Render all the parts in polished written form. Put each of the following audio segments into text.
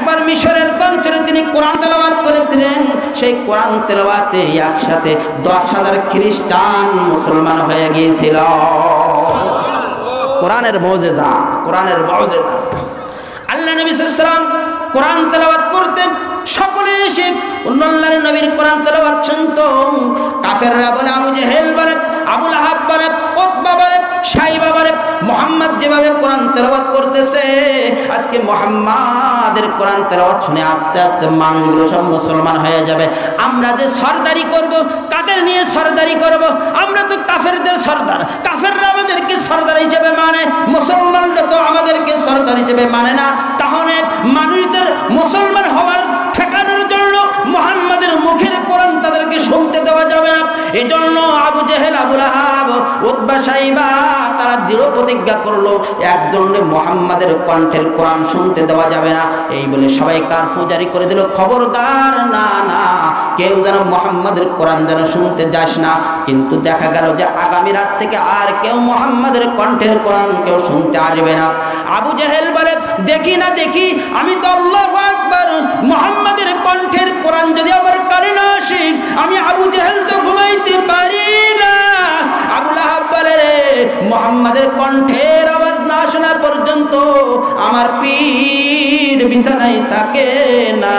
একবার মিশরের অঞ্চলে তিনি কোরআন তেলাওয়াত করেছিলেন। সেই কোরআন তেলাওয়াতে একসাথে 10,000 খ্রিস্টান মুসলমান হয়ে গিয়েছিল। কোরআনের মুজিজা, কোরআনের মুজিজা। আল্লাহ নবী সাল্লাল্লাহু আলাইহি ওয়াসাল্লাম কোরআন তেলাওয়াত করতেন, সকলে এসে আল্লাহর নবীর কোরআন তেলাওয়াত শুনতো। কাফেররা বলে, আবু জেহেল বলে, আবু লাহাব বলে, উতবা বলে, শাইবা বলে, মুহাম্মদ যেভাবে কোরআন তেলাওয়াত করতেছে, আজকে মুহাম্মাদের কোরআন তেলাওয়াত শুনে আস্তে আস্তে মানুষগুলো সব মুসলমান হয়ে যাবে। আমরা যে সরদারি করব, কাদের নিয়ে সরদারি করব? আমরা তো কাফেরদের সরদার, কাফেররা আমাদেরকে সরদার হিসেবে মানে, মুসলমানরা তো আমাদেরকে সরদার হিসেবে মানে না। তাহলে মানুষদের মুসলমান হওয়ার ঠেকানোর জন্য মুহাম্মাদের মুখের কোরআন তাদেরকে শুনতে দেওয়া যাবে না। এজন্য আবু জেহেল, আবু লাহাব, উতবা, শাইবা তারা দৃঢ় প্রতিজ্ঞা করলো, একজনের মুহাম্মাদের কণ্ঠের কোরআন শুনতে দেওয়া যাবে না। এই বলে সবাই কারফিউ জারি করে দিল, খবরদার, না না, কেউ যেন মুহাম্মাদের কোরআন যেন শুনতে যাস না। কিন্তু দেখা গেল যে আগামী রাত থেকে আর কেউ মুহাম্মাদের কণ্ঠের কোরআন কেউ শুনতে আসবে না। আবু জেহেল বলে, দেখি না দেখি, আমি তো আল্লাহু আকবার, মুহাম্মাদের কণ্ঠের কোরআন যদি আমার কানে না আসে, আমি আবু জেহেল তো ঘুমাইতে পারি না। আবু লাহাব বলে, রে মুহাম্মাদের কণ্ঠের আওয়াজ না শোনা পর্যন্ত আমার পিঠ বিছানায় থাকে না।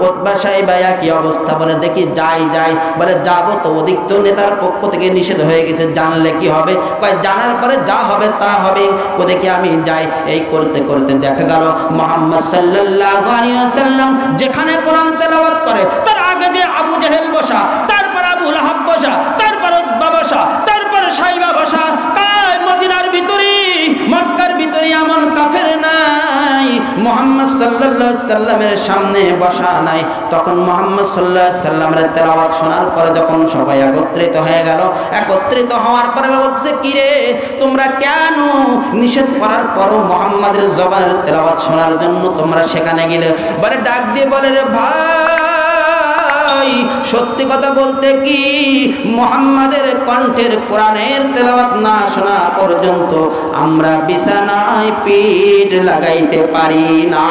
উতবা, শাইবা একই অবস্থা। বলে, দেখি যাই যাই। বলে, যাবো তো, ওদিক তো নেতার পক্ষ থেকে নিষেধ হয়ে গেছে, জানলে কি হবে? কয়, জানার পরে যা হবে তা হবে, ওদিকে আমি যাই। এই করতে করতে দেখা গেল মুহাম্মদ সাল্লাল্লাহু আলাইহি ওয়াসাল্লাম যেখানে কোরআন তেলাওয়াত করে, তার আগে যে আবু জেহেল বসা, তারপর আবু লাহাব বসা, তারপর উতবা বসা, তারপর শাইবা বসা। মদিনার ভিতরে, মক্কার ভিতরে এমন কাফের নাই মুহাম্মদ সাল্লাল্লাহু আলাইহি সাল্লামের সামনে বসা নাই। তখন মুহাম্মদ সাল্লাল্লাহু আলাইহি সাল্লামের তেলাওয়াত শোনার পরে যখন সবাই একত্রিত হয়ে গেল, একত্রিত হওয়ার পরে বলছে, কি রে, তোমরা কেন নিষেধ করার পরও মুহাম্মাদের জবানের তেলাওয়াত শোনার জন্য তোমরা সেখানে গেলে? বলে, ডাক দিয়ে বলে, রে ভাই, সত্যি কথা বলতে কি, মুহাম্মাদের কণ্ঠের কোরআনের তেলাওয়াত না শোনা পর্যন্ত আমরা বিছানায় পিঠ লাগাইতে পারি না।